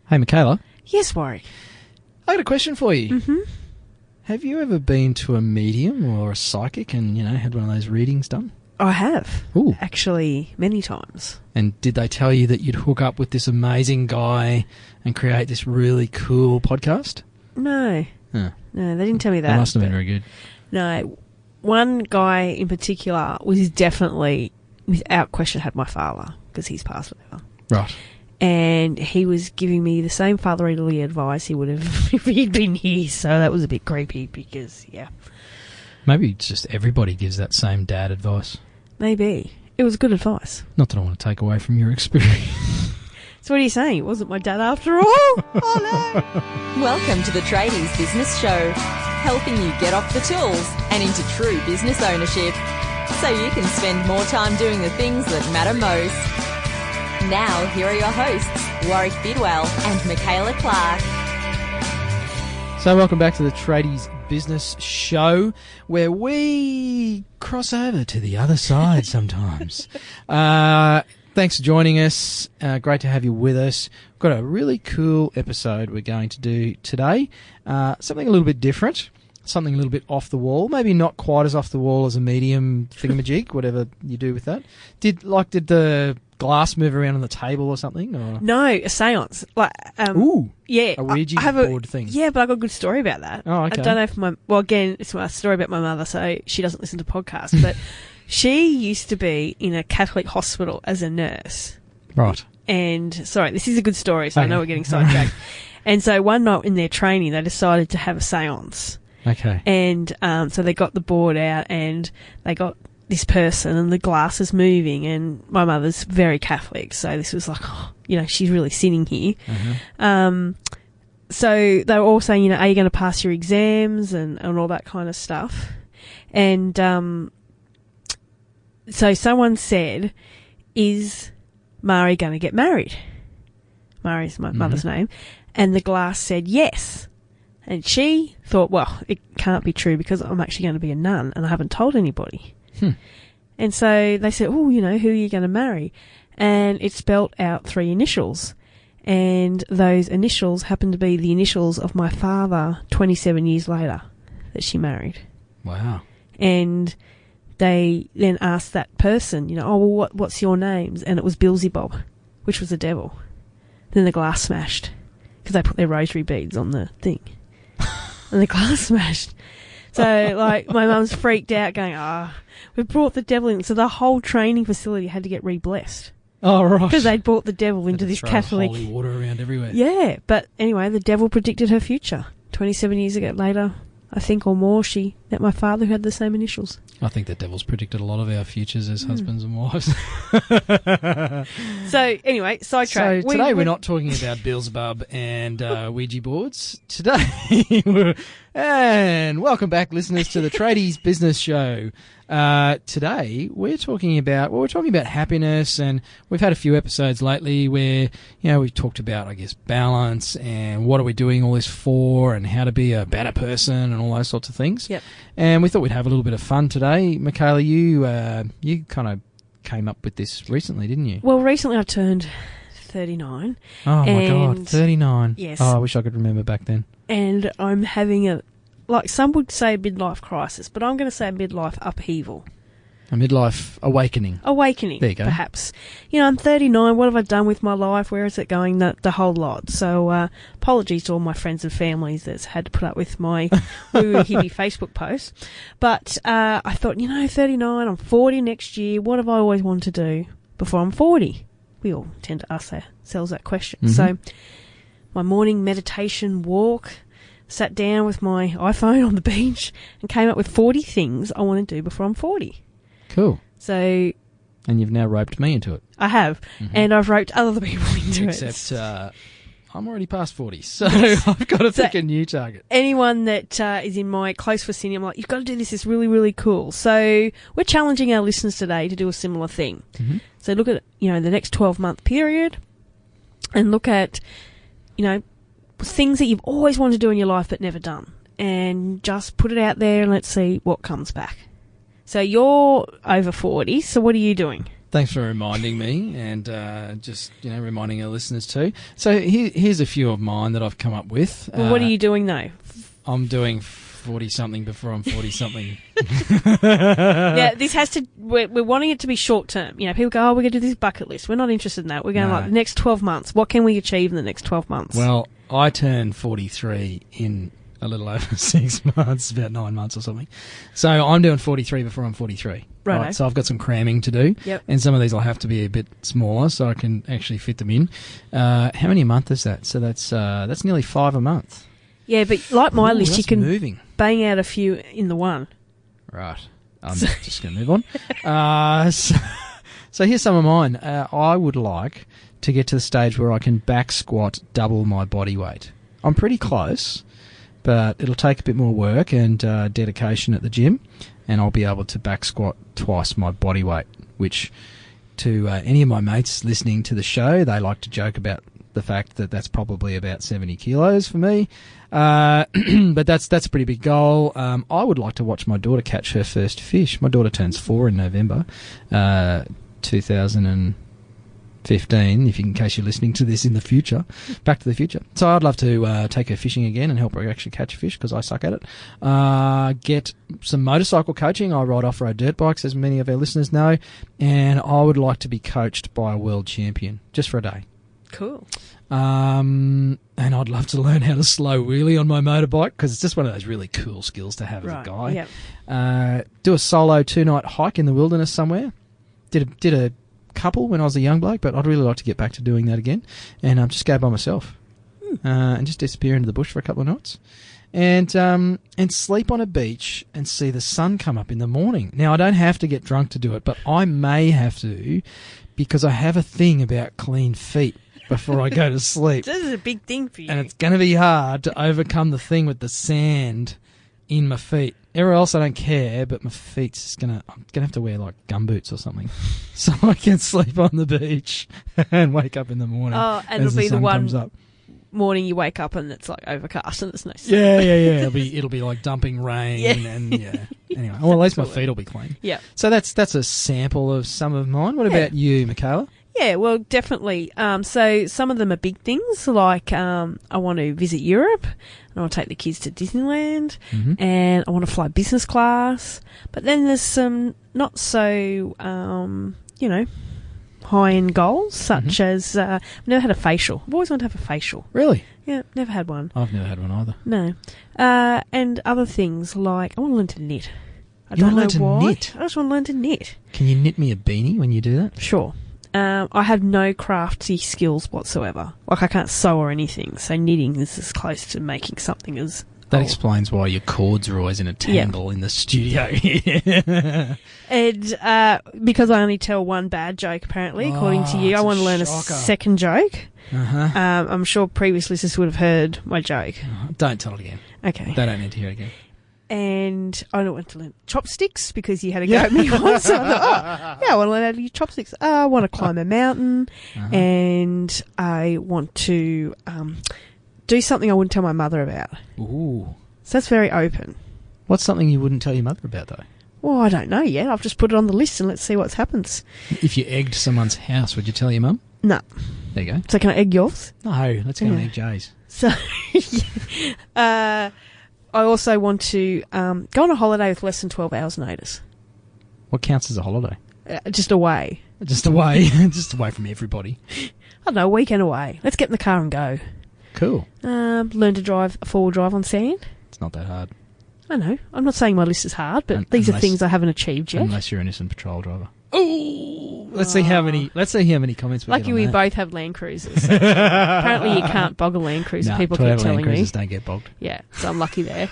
Hey, Michaela. Yes, Warwick. I got a question for you. Mm-hmm. Have you ever been to a medium or a psychic and, had one of those readings done? I have. Ooh. Actually, many times. And did they tell you that you'd hook up with this amazing guy and create this really cool podcast? No. Huh. No, they didn't tell me that. That must have been very good. No. One guy in particular was definitely, without question, had my father, because he's passed away. Right. And he was giving me the same fatherly advice he would have if he'd been here, so that was a bit creepy because, yeah. Maybe it's just everybody gives that same dad advice. Maybe. It was good advice. Not that I want to take away from your experience. So what are you saying? It wasn't my dad after all? Oh, no. Welcome to the Tradies Business Show, helping you get off the tools and into true business ownership so you can spend more time doing the things that matter most. Now, here are your hosts, Warwick Bidwell and Michaela Clark. So welcome back to the Tradies Business Show, where we cross over to the other side sometimes. Thanks for joining us. Great to have you with us. We've got a really cool episode we're going to do today. Something a little bit different, something a little bit off the wall. Maybe not quite as off the wall as a medium thingamajig, whatever you do with that. Did the glass move around on the table or something? Or? No, a seance. Ooh. Yeah. A Ouija board thing. Yeah, but I got a good story about that. Oh, okay. I don't know if again, it's a story about my mother, so she doesn't listen to podcasts, but she used to be in a Catholic hospital as a nurse. Right. And, sorry, this is a good story, so I know we're getting sidetracked. And so one night in their training, they decided to have a seance. Okay. And so they got the board out and they got this person and the glass is moving, and my mother's very Catholic, so this was like, she's really sinning here. Mm-hmm. So they were all saying, are you going to pass your exams and all that kind of stuff? And so someone said, is Mari going to get married? Mari's my mother's name. And the glass said yes. And she thought, well, it can't be true because I'm actually going to be a nun and I haven't told anybody. And so they said, who are you going to marry? And it spelt out 3 initials. And those initials happened to be the initials of my father 27 years later that she married. Wow. And they then asked that person, what's your names? And it was Beelzebub, which was the devil. Then the glass smashed because they put their rosary beads on the thing. And the glass smashed. So, my mum's freaked out going, we brought the devil in. So the whole training facility had to get re-blessed. Oh, right. Because they'd brought the devil into this throw Catholic... holy water around everywhere. Yeah, but anyway, the devil predicted her future. 27 years ago later, I think, or more, she met my father who had the same initials. I think the devil's predicted a lot of our futures as husbands and wives. So, anyway, sidetrack. So today we're not talking about Beelzebub and Ouija boards. Today, and welcome back, listeners, to the Tradies Business Show. Today we're talking about happiness, and we've had a few episodes lately where we've talked about, I guess, balance and what are we doing all this for, and how to be a better person and all those sorts of things. Yep. And we thought we'd have a little bit of fun today. Michaela, you kind of came up with this recently, didn't you? Well, recently I turned 39. Oh my God, 39. Yes. Oh, I wish I could remember back then. And I'm having some would say a midlife crisis, but I'm going to say a midlife upheaval. A midlife awakening. Awakening, there you go. Perhaps. I'm 39. What have I done with my life? Where is it going? The whole lot. So apologies to all my friends and families that's had to put up with my woo-woo hippie Facebook posts. But I thought, 39, I'm 40 next year. What have I always wanted to do before I'm 40? We all tend to ask ourselves that question. Mm-hmm. So my morning meditation walk, sat down with my iPhone on the beach and came up with 40 things I want to do before I'm 40. Cool. So... And you've now roped me into it. I have. Mm-hmm. And I've roped other people into it. Except I'm already past 40, so I've got to pick a new target. Anyone that is in my close vicinity, I'm like, you've got to do this. It's really, really cool. So we're challenging our listeners today to do a similar thing. Mm-hmm. So look at, the next 12-month period and look at, things that you've always wanted to do in your life but never done. And just put it out there and let's see what comes back. So you're over 40, so what are you doing? Thanks for reminding me and just, reminding our listeners too. So here's a few of mine that I've come up with. Well, what are you doing though? I'm doing 40-something before I'm 40-something. Yeah, this has to... We're wanting it to be short-term. People go, we're going to do this bucket list. We're not interested in that. We're going the next 12 months. What can we achieve in the next 12 months? Well, I turned 43 in a little over 6 months, about 9 months or something. So I'm doing 43 before I'm 43. Right. So I've got some cramming to do. Yep. And some of these will have to be a bit smaller so I can actually fit them in. How many a month is that? So that's nearly 5 a month. Yeah, but like my list, you can bang out a few in the one. Right. I'm just going to move on. So here's some of mine. I would like to get to the stage where I can back squat double my body weight. I'm pretty close, but it'll take a bit more work and dedication at the gym, and I'll be able to back squat twice my body weight, which to any of my mates listening to the show, they like to joke about the fact that that's probably about 70 kilos for me. But that's a pretty big goal. I would like to watch my daughter catch her first fish. My daughter turns 4 in November 2015, in case you're listening to this in the future, Back to the Future. So I'd love to take her fishing again and help her actually catch a fish because I suck at it. Get some motorcycle coaching. I ride off-road dirt bikes, as many of our listeners know, and I would like to be coached by a world champion just for a day. Cool. And I'd love to learn how to slow wheelie on my motorbike because it's just one of those really cool skills to have as a guy. Yep. Do a solo 2-night hike in the wilderness somewhere. Did a couple when I was a young bloke, but I'd really like to get back to doing that again. And just go by myself and just disappear into the bush for a couple of nights. And sleep on a beach and see the sun come up in the morning. Now, I don't have to get drunk to do it, but I may have to because I have a thing about clean feet before I go to sleep. This is a big thing for you. And it's going to be hard to overcome the thing with the sand in my feet. Everywhere else I don't care, but my feet's just I'm going to have to wear like gumboots or something so I can sleep on the beach and wake up in the morning. Oh, and as it'll be the one comes up. Morning you wake up and it's like overcast and there's no sun. Yeah. It'll be like dumping rain and Anyway, well, at least my feet will be clean. Yeah. So that's a sample of some of mine. What about you, Michaela? Yeah, well, definitely. So some of them are big things, like I want to visit Europe, and I want to take the kids to Disneyland, and I want to fly business class. But then there's some not so, high-end goals, such as I've never had a facial. I've always wanted to have a facial. Really? Yeah, never had one. I've never had one either. No. And other things like I want to learn to knit. I You don't know want to learn to why. knit? I just want to learn to knit. Can you knit me a beanie when you do that? Sure. I have no crafty skills whatsoever. Like, I can't sew or anything, so knitting is as close to making something as... That explains why your cords are always in a tangle in the studio. And because I only tell one bad joke, apparently, according to you, I want to learn a second joke. I'm sure previous listeners would have heard my joke. Don't tell it again. Okay. They don't need to hear it again. And I want to learn chopsticks because you had a go at me once. So I thought, I want to learn how to use chopsticks. I want to climb a mountain, and I want to do something I wouldn't tell my mother about. Ooh. So that's very open. What's something you wouldn't tell your mother about, though? Well, I don't know yet. I've just put it on the list and let's see what happens. If you egged someone's house, would you tell your mum? No. There you go. So can I egg yours? No, let's go and egg Jay's. So, I also want to go on a holiday with less than 12 hours notice. What counts as a holiday? Just away. Just away. Just away from everybody. I don't know, a weekend away. Let's get in the car and go. Cool. Learn to drive a four-wheel drive on sand. It's not that hard. I know. I'm not saying my list is hard, but these are things I haven't achieved yet. Unless you're an innocent patrol driver. Ooh! Let's see how many comments we get Lucky on we that. both have Land Cruisers. Apparently you can't bog a Land Cruiser. People keep telling Land me. Cruisers don't get bogged. Yeah, so I'm lucky there.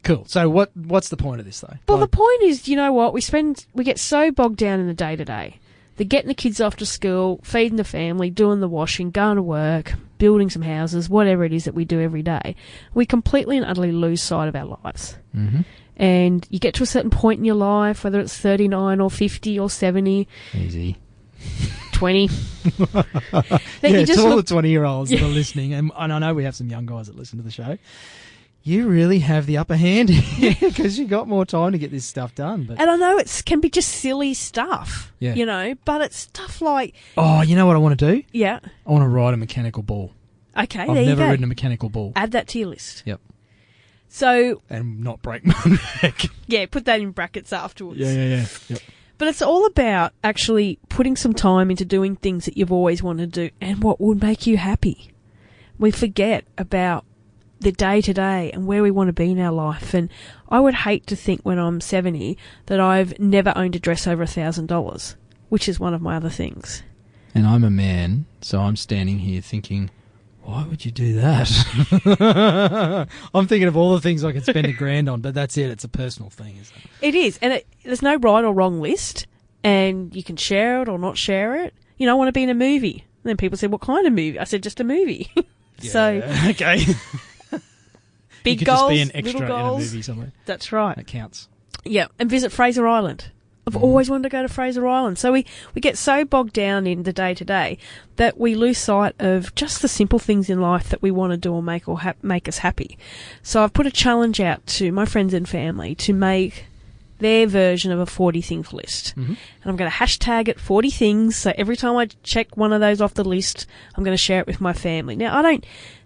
Cool. So what's the point of this, though? Well, the point is, you know what? We get so bogged down in the day-to-day. The getting the kids off to school, feeding the family, doing the washing, going to work, building some houses, whatever it is that we do every day. We completely and utterly lose sight of our lives. Mm-hmm. And you get to a certain point in your life, whether it's 39 or 50 or 70. Easy. 20. Yeah, to all the 20-year-olds that are listening, and I know we have some young guys that listen to the show. you really have the upper hand here because you got more time to get this stuff done. But And I know it can be just silly stuff, Yeah. you know, but it's stuff like, oh, you know what I want to do? yeah, I want to ride a mechanical ball. okay, I've there you never go. ridden a mechanical ball. Add that to your list. Yep. So, And not break my neck. yeah, put that in brackets afterwards. Yeah. Yep. But it's all about actually putting some time into doing things that you've always wanted to do and what would make you happy. We forget about the day-to-day and where we want to be in our life. And I would hate to think when I'm 70 that I've never owned a dress over $1,000, which is one of my other things. And I'm a man, so I'm standing here thinking, why would you do that? I'm thinking of all the things I could spend $1,000 on, but that's it. It's a personal thing, isn't it? It is. And there's no right or wrong list. And you can share it or not share it. You know, I want to be in a movie. And then people said, what kind of movie? I said, just a movie. So, okay. big you could goals, just be an extra little in a goals. movie somewhere. That's right. That counts. Yeah, and visit Fraser Island. I've always wanted to go to Fraser Island. So we get so bogged down in the day-to-day that we lose sight of just the simple things in life that we want to do or make us happy. So I've put a challenge out to my friends and family to make their version of a 40 things list. Mm-hmm. And I'm going to hashtag it 40 things. So every time I check one of those off the list, I'm going to share it with my family. Now, I don't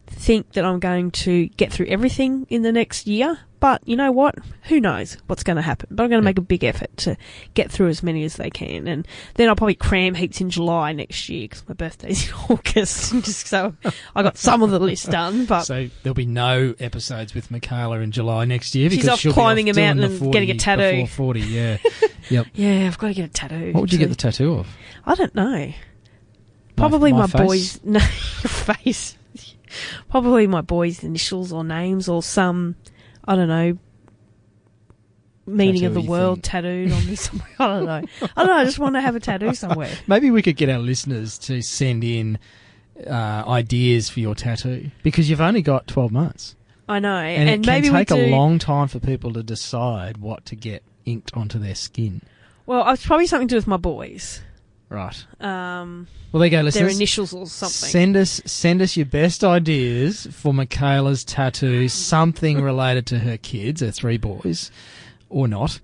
think that I'm going to get through everything in the next year, but you know what? Who knows what's going to happen? But I'm going to make a big effort to get through as many as they can. And then I'll probably cram heaps in July next year because my birthday's in August. Just so I got some of the list done. But So there'll be no episodes with Michaela in July next year She's because off she'll climbing be a off doing mountain the and 40 getting a tattoo. Before 40, yeah. Yep. yeah, I've got to get a tattoo. What would you get the actually. tattoo of? I don't know. Probably my face? boys' no, your face. Probably my boys' initials or names or some, I don't know, meaning of the Tattoo-y world thing. tattooed on me somewhere. I don't know. I just want to have a tattoo somewhere. Maybe we could get our listeners to send in ideas for your tattoo because you've only got 12 months. I know. And it maybe can take we do, a long time for people to decide what to get inked onto their skin. Well, it's probably something to do with my boys. Right. Um, Well, there you go, listeners. their initials or something. Send us your best ideas for Michaela's tattoo, something related to her kids, her 3 boys, or not.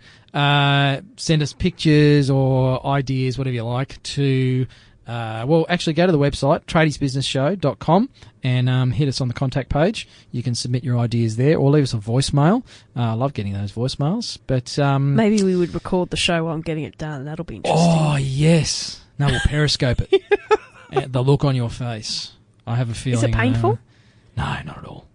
Send us pictures or ideas, whatever you like, to actually go to the website, tradiesbusinessshow.com, and hit us on the contact page. You can submit your ideas there or leave us a voicemail. I love getting those voicemails. But Maybe we would record the show while I'm getting it done. That'll be interesting. oh, yes. No, we'll Periscope it. The look on your face. I have a feeling. Is it painful? No, not at all.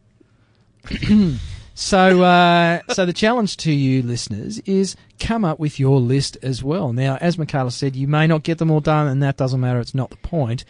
So the challenge to you listeners is come up with your list as well. Now, as Michaela said, you may not get them all done, and that doesn't matter. It's not the point.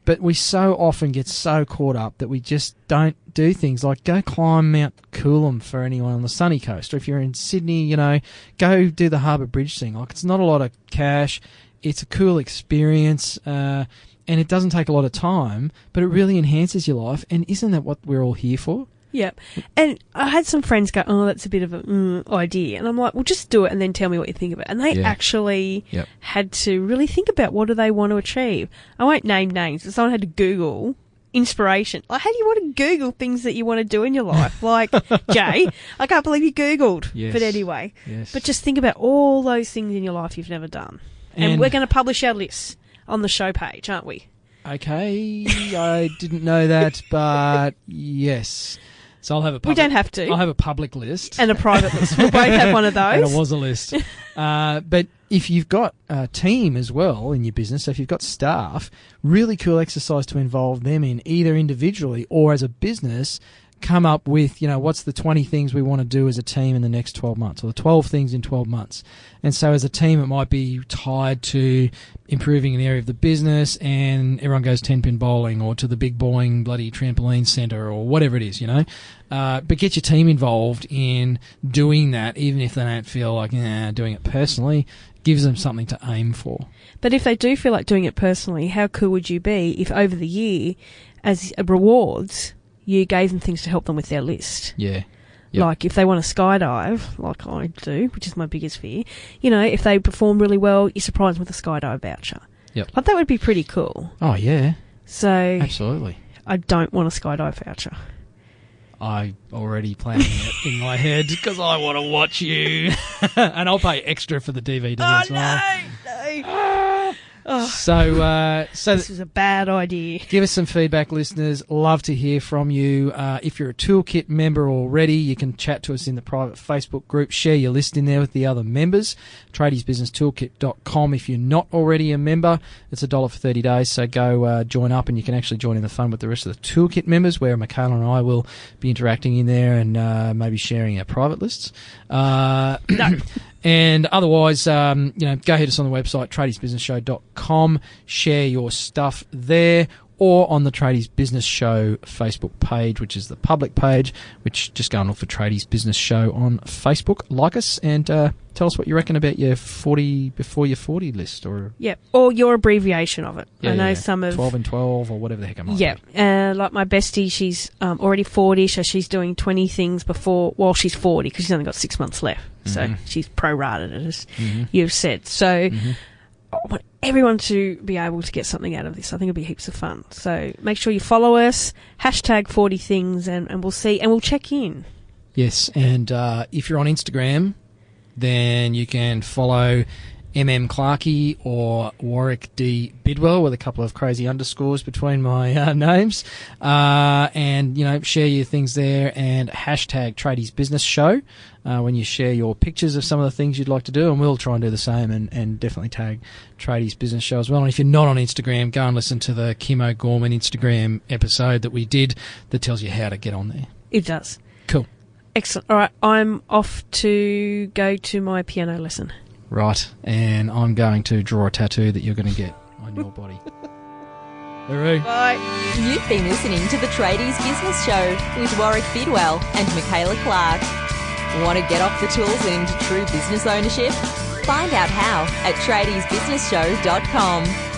But we so often get so caught up that we just don't do things like go climb Mount Coolum for anyone on the sunny coast. Or if you're in Sydney, you know, go do the Harbour Bridge thing. Like, it's not a lot of cash. It's a cool experience. And it doesn't take a lot of time, but it really enhances your life. And isn't that what we're all here for? Yep. And I had some friends go, oh, that's a bit of an idea. And I'm like, well, just do it and then tell me what you think of it. And they actually had to really think about what do they want to achieve. I won't name names, but someone had to Google inspiration. Like, how do you want to Google things that you want to do in your life? Like, Jay, I can't believe you Googled. Yes. But anyway. Yes. But just think about all those things in your life you've never done. And we're going to publish our lists on the show page, aren't we? Okay, I didn't know that, but yes. So I'll have a public, We don't have to. I'll have a public list. And a private list. We'll both have one of those. And it was a list. But if you've got a team as well in your business, so if you've got staff, really cool exercise to involve them in either individually or as a business. Come up with, you know, what's the 20 things we want to do as a team in the next 12 months or the 12 things in 12 months. And so as a team, it might be tied to improving an area of the business and everyone goes 10-pin bowling or to the big boring bloody trampoline centre or whatever it is, you know. But get your team involved in doing that, even if they don't feel like doing it personally, gives them something to aim for. But if they do feel like doing it personally, how cool would you be if over the year, as rewards, you gave them things to help them with their list? Yeah. Yep. Like if they want to skydive, like I do, which is my biggest fear, you know, if they perform really well, you surprise them with a skydive voucher. Yep. Like that would be pretty cool. Oh, yeah. So Absolutely. I don't want a skydive voucher. I already planning it in my head because I want to watch you. And I'll pay extra for the DVD as well. No. So This is a bad idea. give us some feedback, listeners. Love to hear from you. If you're a Toolkit member already, you can chat to us in the private Facebook group. Share your list in there with the other members. tradiesbusinesstoolkit.com. If you're not already a member, it's $1 for 30 days. So go join up, and you can actually join in the fun with the rest of the Toolkit members, where Michaela and I will be interacting in there and maybe sharing our private lists. No. And otherwise, go hit us on the website, tradiesbusinessshow.com. Share your stuff there, or on the Tradies Business Show Facebook page, which is the public page, which just go and look for Tradies Business Show on Facebook. Like us and tell us what you reckon about your 40 before your 40 list. Or or your abbreviation of it. I know some of 12 and 12 or whatever the heck it might be. Like my bestie, she's already 40, so she's doing 20 things while she's 40, because she's only got 6 months left. So she's prorated it, as you've said. So I want everyone to be able to get something out of this. I think it'll be heaps of fun. So make sure you follow us, hashtag 40 things, and we'll see, and we'll check in. Yes, and if you're on Instagram, then you can follow Clarkey or Warwick D. Bidwell with a couple of crazy underscores between my names. And, share your things there, and hashtag Tradies Business Show when you share your pictures of some of the things you'd like to do, and we'll try and do the same and definitely tag Tradies Business Show as well. And if you're not on Instagram, go and listen to the Kim O'Gorman Instagram episode that we did that tells you how to get on there. It does. Cool. Excellent. All right, I'm off to go to my piano lesson. Right, and I'm going to draw a tattoo that you're going to get on your body. Hooray. Bye. You've been listening to the Tradies Business Show with Warwick Bidwell and Michaela Clark. Want to get off the tools and into true business ownership? Find out how at tradiesbusinessshow.com.